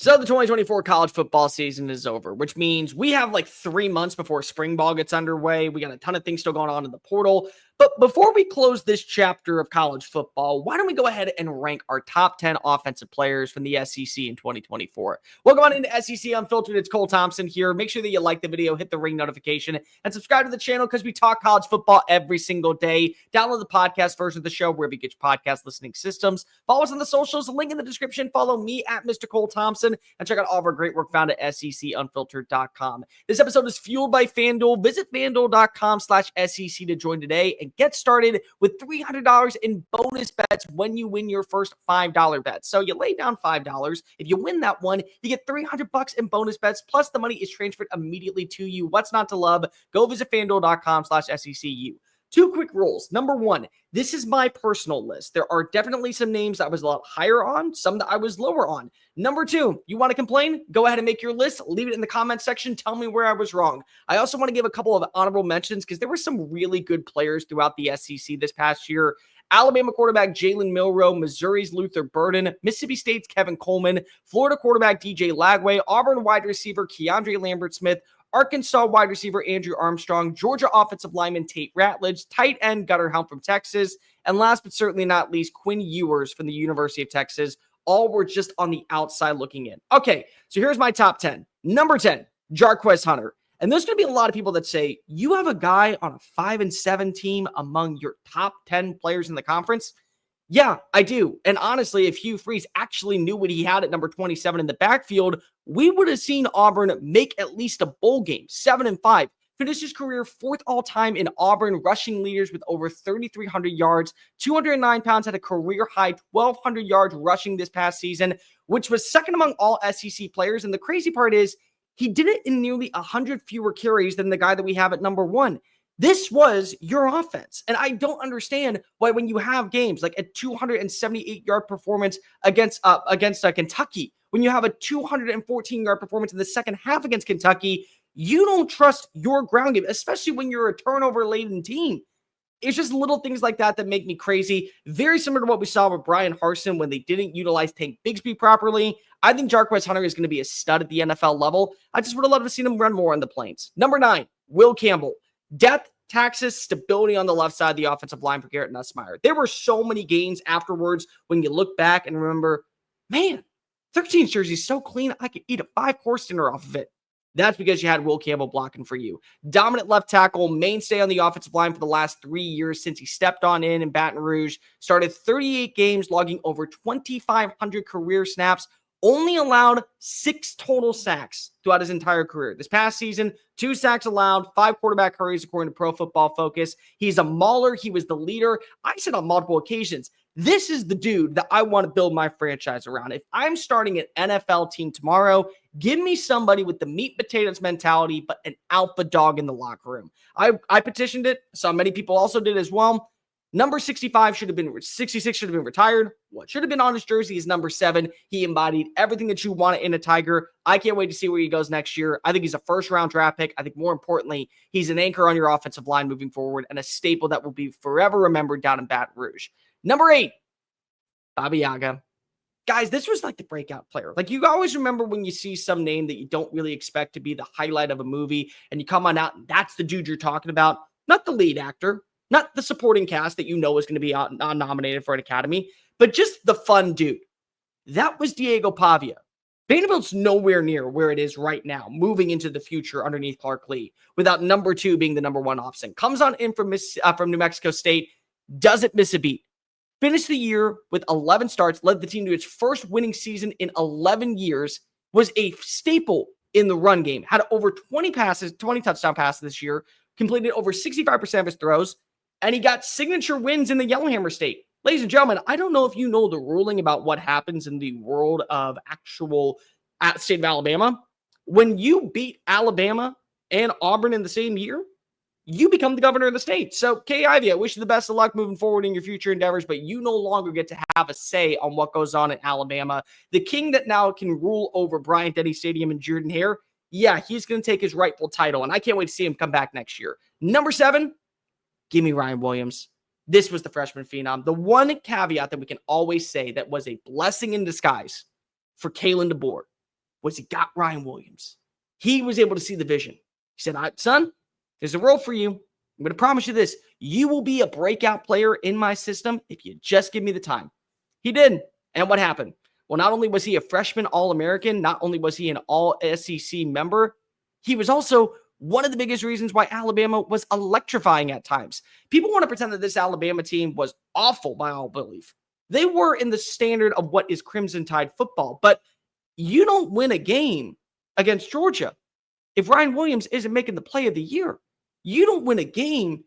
So the 2024 college football season is over, which means we have like 3 months before spring ball gets underway. We got a ton of things still going on in the portal. But before we close this chapter of college football, why don't we go ahead and rank our top 10 offensive players from the SEC in 2024? Welcome on into SEC Unfiltered. It's Cole Thompson here. Make sure that you like the video, hit the ring notification, and subscribe to the channel because we talk college football every single day. Download the podcast version of the show wherever you get your podcast listening systems. Follow us on the socials, link in the description. Follow me at Mr. Cole Thompson and check out all of our great work found at SECUnfiltered.com. This episode is fueled by Fanduel. Visit fanduel.com/SEC to join today and get started with $300 in bonus bets when you win your first $5 bet. So you lay down $5. If you win that one, you get $300 in bonus bets, plus the money is transferred immediately to you. What's not to love? Go visit fanduel.com/SECU. Two quick rules. Number one, this is my personal list. There are definitely some names that I was a lot higher on, some that I was lower on. Number two, you want to complain? Go ahead and make your list. Leave it in the comment section. Tell me where I was wrong. I also want to give a couple of honorable mentions because there were some really good players throughout the SEC this past year. Alabama quarterback Jalen Milroe, Missouri's Luther Burden, Mississippi State's Kevin Coleman, Florida quarterback DJ Lagway, Auburn wide receiver Keandre Lambert-Smith, Arkansas wide receiver Andrew Armstrong, Georgia offensive lineman Tate Ratledge, tight end Gunnar Helm from Texas, and last but certainly not least, Quinn Ewers from the University of Texas. All were just on the outside looking in. Okay, so here's my top 10. Number 10, Jarquez Hunter. And there's going to be a lot of people that say, you have a guy on a 5-7 team among your top 10 players in the conference? Yeah, I do. And honestly, if Hugh Freeze actually knew what he had at number 27 in the backfield, we would have seen Auburn make at least a bowl game, 7-5. Finished his career fourth all-time in Auburn rushing leaders with over 3,300 yards, 209 pounds, had a career-high 1,200 yards rushing this past season, which was second among all SEC players. And the crazy part is he did it in nearly 100 fewer carries than the guy that we have at number one. This was your offense. And I don't understand why when you have games like a 278-yard performance against Kentucky, when you have a 214-yard performance in the second half against Kentucky, you don't trust your ground game, especially when you're a turnover-laden team. It's just little things like that that make me crazy. Very similar to what we saw with Brian Harsin when they didn't utilize Tank Bigsby properly. I think Jarquez Hunter is going to be a stud at the NFL level. I just would have loved to see him run more on the plains. Number 9, Will Campbell. Depth, taxes, stability on the left side of the offensive line for Garrett Nussmeier. There were so many games afterwards when you look back and remember, man, 13 jersey is so clean, I could eat a 5-course dinner off of it. That's because you had Will Campbell blocking for you. Dominant left tackle, mainstay on the offensive line for the last 3 years since he stepped on in Baton Rouge. Started 38 games, logging over 2,500 career snaps. Only allowed 6 total sacks throughout his entire career. This past season, 2 sacks allowed, 5 quarterback hurries according to Pro Football Focus. He's a mauler. He was the leader. I said on multiple occasions, this is the dude that I want to build my franchise around. If I'm starting an NFL team tomorrow, give me somebody with the meat potatoes mentality, but an alpha dog in the locker room. I petitioned it. Saw many people also did as well. Number 66 should have been retired. What should have been on his jersey is number 7. He embodied everything that you want in a Tiger. I can't wait to see where he goes next year. I think he's a first-round draft pick. I think more importantly, he's an anchor on your offensive line moving forward and a staple that will be forever remembered down in Baton Rouge. Number 8, Pavia. Guys, this was like the breakout player. Like, you always remember when you see some name that you don't really expect to be the highlight of a movie, and you come on out, and that's the dude you're talking about. Not the lead actor, not the supporting cast that you know is going to be nominated for an Academy, but just the fun dude. That was Diego Pavia. Vanderbilt's nowhere near where it is right now, moving into the future underneath Clark Lee, without number 2 being the number 1 option. Comes on in from New Mexico State, doesn't miss a beat. Finished the year with 11 starts, led the team to its first winning season in 11 years, was a staple in the run game, had over 20 touchdown passes this year, completed over 65% of his throws, and he got signature wins in the Yellowhammer State. Ladies and gentlemen, I don't know if you know the ruling about what happens in the world of actual state of Alabama. When you beat Alabama and Auburn in the same year, you become the governor of the state. So, Kay Ivey, I wish you the best of luck moving forward in your future endeavors, but you no longer get to have a say on what goes on in Alabama. The king that now can rule over Bryant-Denny Stadium and Jordan-Hare, yeah, he's going to take his rightful title, and I can't wait to see him come back next year. Number 7, give me Ryan Williams. This was the freshman phenom. The one caveat that we can always say that was a blessing in disguise for Kalen DeBoer was he got Ryan Williams. He was able to see the vision. He said, son, there's a role for you. I'm going to promise you this. You will be a breakout player in my system if you just give me the time. He did. And what happened? Well, not only was he a freshman All-American, not only was he an All-SEC member, he was also one of the biggest reasons why Alabama was electrifying at times. People want to pretend that this Alabama team was awful by all belief. They were in the standard of what is Crimson Tide football, but you don't win a game against Georgia if Ryan Williams isn't making the play of the year. You don't win a game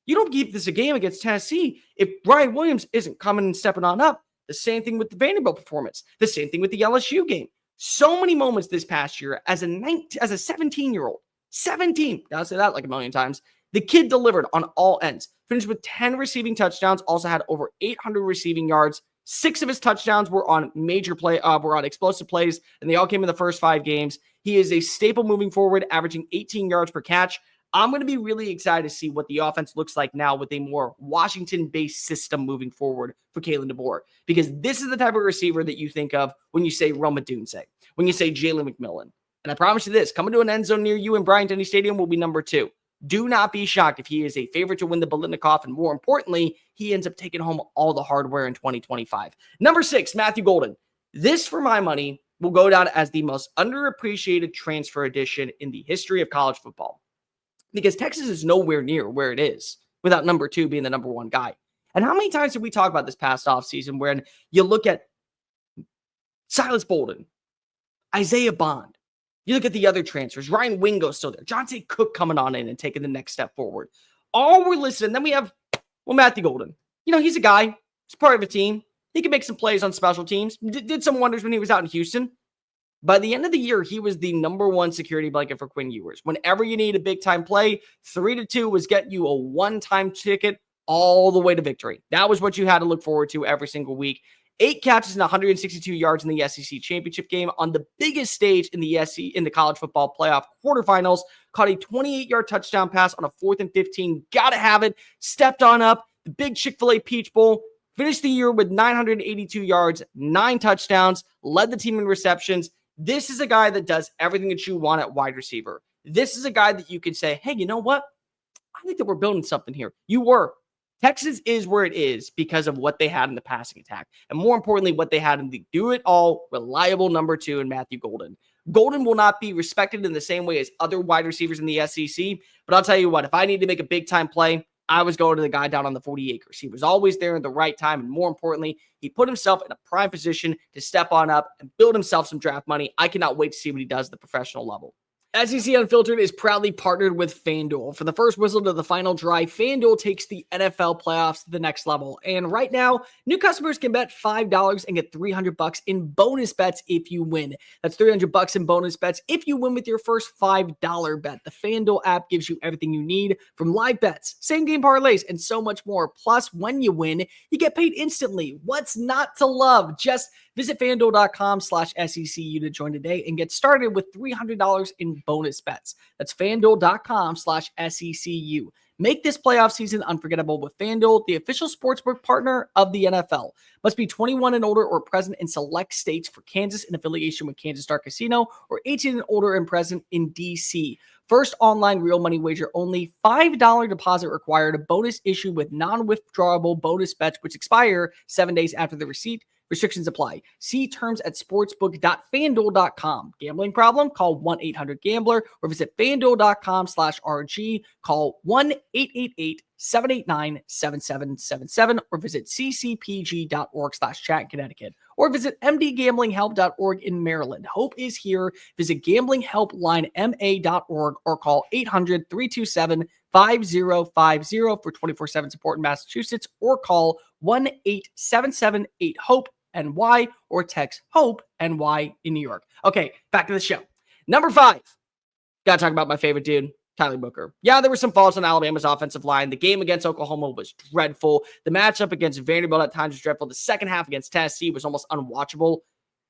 you don't keep this a game against Tennessee if Ryan Williams isn't coming and stepping on up. The same thing with the Vanderbuil performance. The same thing with the LSU game. So many moments this past year as a 17-year-old. 17. I'll say that like a million times. The kid delivered on all ends. Finished with 10 receiving touchdowns. Also had over 800 receiving yards. 6 of his touchdowns were on were on explosive plays, and they all came in the first 5 games. He is a staple moving forward, averaging 18 yards per catch. I'm going to be really excited to see what the offense looks like now with a more Washington-based system moving forward for Kalen DeBoer, because this is the type of receiver that you think of when you say Roma Dunze, when you say Jalen McMillan. And I promise you this, coming to an end zone near you in Bryant-Denny Stadium will be number 2. Do not be shocked if he is a favorite to win the Biletnikoff, and more importantly, he ends up taking home all the hardware in 2025. Number 6, Matthew Golden. This, for my money, will go down as the most underappreciated transfer addition in the history of college football, because Texas is nowhere near where it is without number 2 being the number 1 guy. And how many times did we talk about this past offseason when you look at Silas Bolden, Isaiah Bond, you look at the other transfers, Ryan Wingo's still there, Jonte Cook coming on in and taking the next step forward. All we're listening. Then we have, Matthew Golden. He's a guy. He's part of a team. He can make some plays on special teams. Did some wonders when he was out in Houston. By the end of the year, he was the number 1 security blanket for Quinn Ewers. Whenever you need a big-time play, 3-2 was getting you a one-time ticket all the way to victory. That was what you had to look forward to every single week. 8 catches and 162 yards in the SEC championship game on the biggest stage in the college football playoff quarterfinals. Caught a 28-yard touchdown pass on a 4th and 15. Gotta have it. Stepped on up. The big Chick-fil-A Peach Bowl. Finished the year with 982 yards, 9 touchdowns. Led the team in receptions. This is a guy that does everything that you want at wide receiver. This is a guy that you can say, hey, you know what? I think that we're building something here. You were. Texas is where it is because of what they had in the passing attack. And more importantly, what they had in the do-it-all, reliable number 2 in Matthew Golden. Golden will not be respected in the same way as other wide receivers in the SEC. But I'll tell you what, if I need to make a big-time play, I was going to the guy down on the 40 acres. He was always there at the right time. And more importantly, he put himself in a prime position to step on up and build himself some draft money. I cannot wait to see what he does at the professional level. SEC Unfiltered is proudly partnered with Fanduel. For the first whistle to the final drive, Fanduel takes the NFL playoffs to the next level. And right now, new customers can bet $5 and get $300 in bonus bets if you win. That's $300 in bonus bets if you win with your first $5 bet. The Fanduel app gives you everything you need, from live bets, same-game parlays, and so much more. Plus, when you win, you get paid instantly. What's not to love? Just visit FanDuel.com/SECU to join today and get started with $300 in bonus bets. That's FanDuel.com/SECU. Make this playoff season unforgettable with FanDuel, the official sportsbook partner of the NFL. Must be 21 and older or present in select states for Kansas in affiliation with Kansas Star Casino, or 18 and older and present in D.C. First online real money wager only. $5 deposit required. Bonus issued with non-withdrawable bonus bets which expire 7 days after the receipt. Restrictions apply. See terms at sportsbook.fanduel.com. Gambling problem? Call 1-800-GAMBLER or visit fanduel.com/RG. Call 1-888-789-7777 or visit ccpg.org/chat in Connecticut or visit mdgamblinghelp.org in Maryland. Hope is here. Visit gamblinghelplinema.org or call 800-327-5050 for 24/7 support in Massachusetts, or call 1-877-8-HOPE NY or text HOPE NY in New York. Okay, back to the show. Number 5. Gotta talk about my favorite dude, Tyler Booker. Yeah, there were some faults on Alabama's offensive line. The game against Oklahoma was dreadful. The matchup against Vanderbuil at times was dreadful. The second half against Tennessee was almost unwatchable.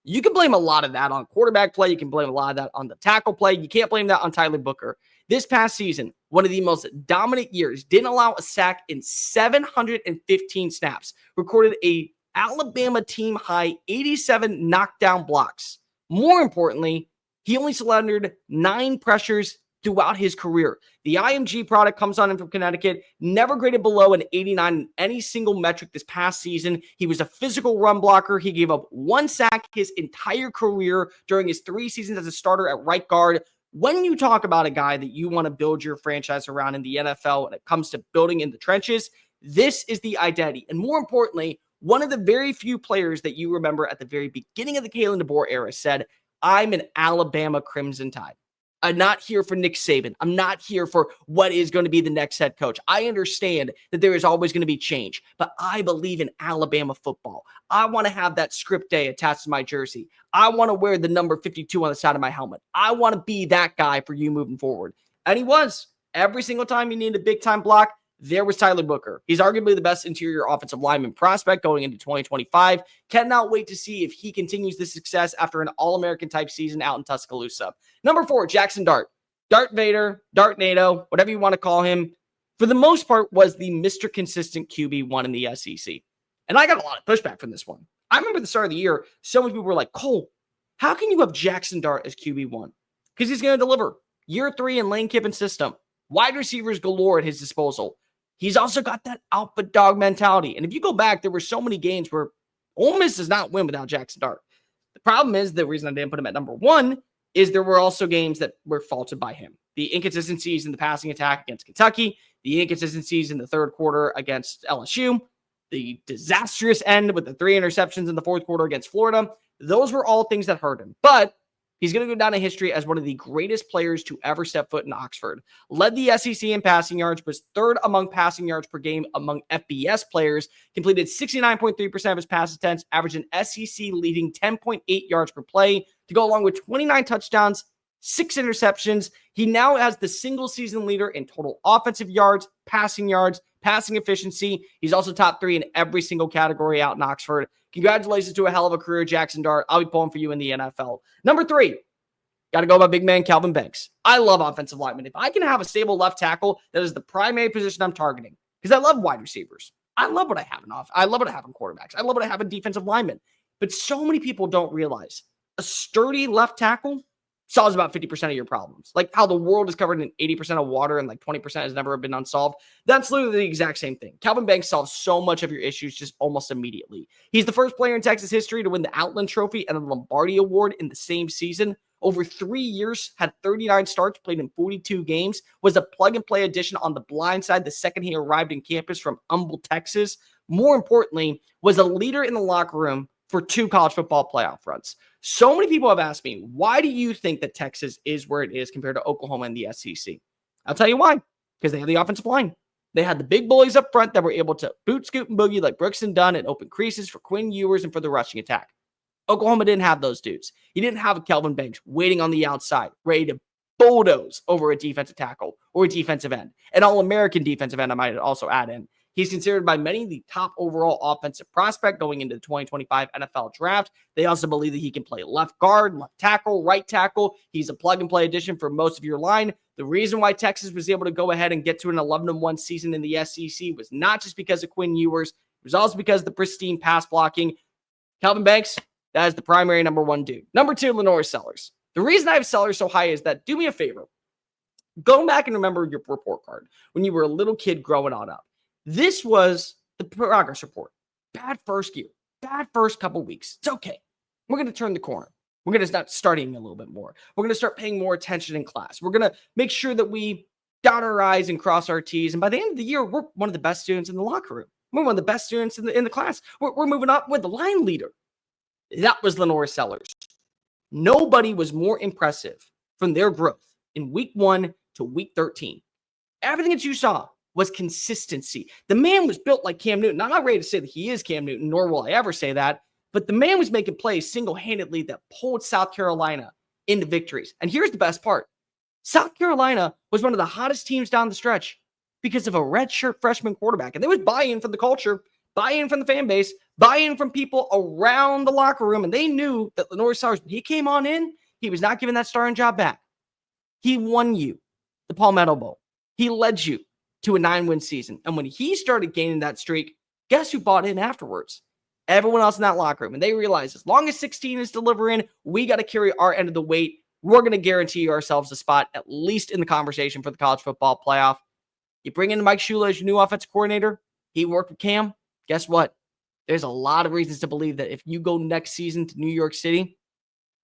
You can blame a lot of that on quarterback play. You can blame a lot of that on the tackle play. You can't blame that on Tyler Booker. This past season, one of the most dominant years, didn't allow a sack in 715 snaps, recorded a Alabama team high 87 knockdown blocks. More importantly, he only surrendered 9 pressures throughout his career. The IMG product comes on him from Connecticut, never graded below an 89 in any single metric this past season. He was a physical run blocker. He gave up 1 sack his entire career during his 3 seasons as a starter at right guard. When you talk about a guy that you want to build your franchise around in the NFL when it comes to building in the trenches, this is the identity. And more importantly, one of the very few players that you remember at the very beginning of the Kalen DeBoer era said, I'm an Alabama Crimson Tide. I'm not here for Nick Saban. I'm not here for what is going to be the next head coach. I understand that there is always going to be change, but I believe in Alabama football. I want to have that script day attached to my jersey. I want to wear the number 52 on the side of my helmet. I want to be that guy for you moving forward. And he was. Every single time you needed a big-time block, there was Tyler Booker. He's arguably the best interior offensive lineman prospect going into 2025. Cannot wait to see if he continues this success after an All-American type season out in Tuscaloosa. Number 4, Jaxson Dart. Dart Vader, Dart NATO, whatever you want to call him, for the most part was the Mr. Consistent QB1 in the SEC. And I got a lot of pushback from this one. I remember at the start of the year, so many people were like, Cole, how can you have Jaxson Dart as QB1? Because he's going to deliver. Year 3 in Lane Kiffin's system. Wide receivers galore at his disposal. He's also got that alpha dog mentality. And if you go back, there were so many games where Ole Miss does not win without Jaxson Dart. The problem is, the reason I didn't put him at number 1 is there were also games that were faulted by him. The inconsistencies in the passing attack against Kentucky, the inconsistencies in the third quarter against LSU, the disastrous end with the 3 interceptions in the fourth quarter against Florida. Those were all things that hurt him. But he's going to go down in history as one of the greatest players to ever step foot in Oxford. Led the SEC in passing yards, was 3rd among passing yards per game among FBS players, completed 69.3% of his pass attempts, averaged an SEC leading 10.8 yards per play to go along with 29 touchdowns, 6 interceptions. He now has the single season leader in total offensive yards, passing efficiency. He's also top 3 in every single category out in Oxford. Congratulations to a hell of a career, Jaxson Dart. I'll be pulling for you in the NFL. Number 3, got to go by big man Kelvin Banks. I love offensive linemen. If I can have a stable left tackle, that is the primary position I'm targeting because I love wide receivers. I love what I have in I love what I have in quarterbacks. I love what I have in defensive linemen. But so many people don't realize a sturdy left tackle solves about 50% of your problems. Like how the world is covered in 80% of water and like 20% has never been unsolved. That's literally the exact same thing. Kelvin Banks solves so much of your issues just almost immediately. He's the first player in Texas history to win the Outland Trophy and the Lombardi Award in the same season. Over 3 years, had 39 starts, played in 42 games, was a plug-and-play addition on the blind side the second he arrived in campus from Humble, Texas. More importantly, was a leader in the locker room for 2 college football playoff runs. So many people have asked me, why do you think that Texas is where it is compared to Oklahoma and the SEC? I'll tell you why. Because they have the offensive line. They had the big bullies up front that were able to boot, scoot, and boogie like Brooks and Dunn and open creases for Quinn Ewers and for the rushing attack. Oklahoma didn't have those dudes. You didn't have a Kelvin Banks waiting on the outside, ready to bulldoze over a defensive tackle or a defensive end. An All-American defensive end, I might also add in. He's considered by many the top overall offensive prospect going into the 2025 NFL draft. They also believe that he can play left guard, left tackle, right tackle. He's a plug-and-play addition for most of your line. The reason why Texas was able to go ahead and get to an 11-1 season in the SEC was not just because of Quinn Ewers. It was also because of the pristine pass blocking. Kelvin Banks, that is the primary number 1 dude. Number 2, LaNorris Sellers. The reason I have Sellers so high is that, do me a favor. Go back and remember your report card when you were a little kid growing on up. This was the progress report. Bad first year. Bad first couple weeks. It's okay. We're going to turn the corner. We're going to start studying a little bit more. We're going to start paying more attention in class. We're going to make sure that we dot our I's and cross our T's. And by the end of the year, we're one of the best students in the locker room. We're one of the best students in the class. We're moving up with the line leader. That was LaNorris Sellers. Nobody was more impressive from their growth in week 1 to week 13. Everything that you saw was consistency. The man was built like Cam Newton. I'm not ready to say that he is Cam Newton, nor will I ever say that, but the man was making plays single-handedly that pulled South Carolina into victories. And here's the best part. South Carolina was one of the hottest teams down the stretch because of a redshirt freshman quarterback. And there was buy-in from the culture, buy-in from the fan base, buy-in from people around the locker room. And they knew that LaNorris Sellers, when he came on in, he was not giving that starting job back. He won you the Palmetto Bowl. He led you to a 9-win season. And when he started gaining that streak, guess who bought in afterwards? everyone else in that locker room. And they realize as long as 16 is delivering, we got to carry our end of the weight. We're going to guarantee ourselves a spot, at least in the conversation for the college football playoff. You bring in Mike Shula as your new offensive coordinator. He worked with Cam. Guess what? There's a lot of reasons to believe that if you go next season to New York City,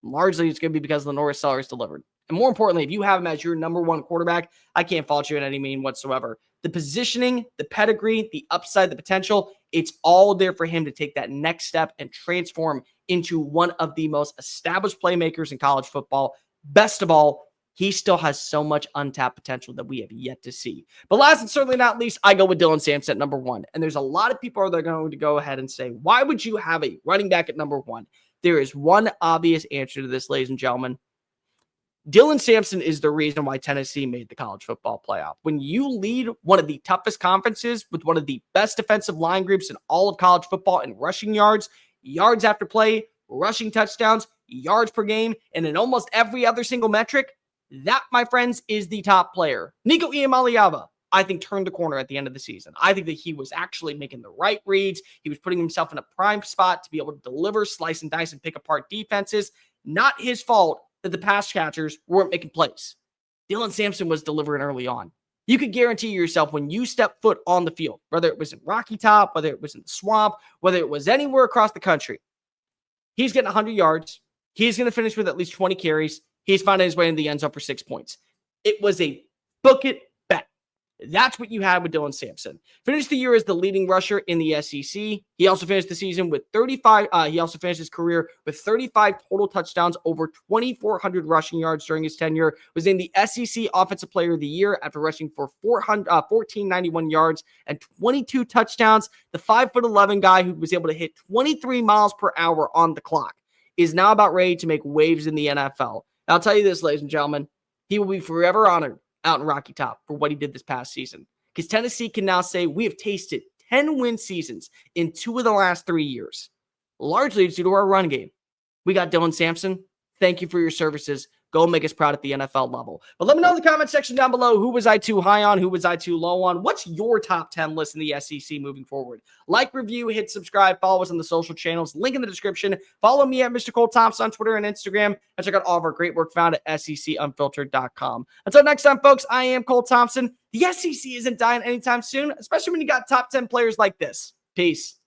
largely it's going to be because LaNorris Sellers delivered. And more importantly, if you have him as your number one quarterback, I can't fault you in any mean whatsoever. The positioning, the pedigree, the upside, the potential, it's all there for him to take that next step and transform into one of the most established playmakers in college football. Best of all, he still has so much untapped potential that we have yet to see. But last and certainly not least, I go with Dylan Sampson at number one. And there's a lot of people that are going to go ahead and say, why would you have a running back at number one? There is one obvious answer to this, ladies and gentlemen. Dylan Sampson is the reason why Tennessee made the college football playoff. When you lead one of the toughest conferences with one of the best defensive line groups in all of college football in rushing yards, yards after play, rushing touchdowns, yards per game, and in almost every other single metric, that, my friends, is the top player. Nico Iamaleava, I think, turned the corner at the end of the season. I think that he was actually making the right reads. He was putting himself in a prime spot to be able to deliver, slice and dice, and pick apart defenses. Not his fault that the pass catchers weren't making plays. Dylan Sampson was delivering early on. You could guarantee yourself when you step foot on the field, whether it was in Rocky Top, whether it was in the swamp, whether it was anywhere across the country, he's getting 100 yards. He's going to finish with at least 20 carries. He's finding his way into the end zone for 6 points. It was a book it bet. That's what you had with Dylan Sampson. Finished the year as the leading rusher in the SEC. He also finished the season with 35. He also finished his career with 35 total touchdowns, over 2,400 rushing yards during his tenure. Was named the SEC Offensive Player of the Year after rushing for 1,491 yards and 22 touchdowns. The 5'11" guy who was able to hit 23 miles per hour on the clock is now about ready to make waves in the NFL. I'll tell you this, ladies and gentlemen, he will be forever honored out in Rocky Top for what he did this past season. Because Tennessee can now say we have tasted 10 win seasons in 2 of the last 3 years, largely due to our run game. We got Dylan Sampson. Thank you for your services. Go make us proud at the NFL level. But let me know in the comment section down below, who was I too high on? Who was I too low on? What's your top 10 list in the SEC moving forward? Like, review, hit subscribe, follow us on the social channels. Link in the description. Follow me at Mr. Cole Thompson on Twitter and Instagram. And check out all of our great work found at SECUnfiltered.com. Until next time, folks, I am Cole Thompson. The SEC isn't dying anytime soon, especially when you got top 10 players like this. Peace.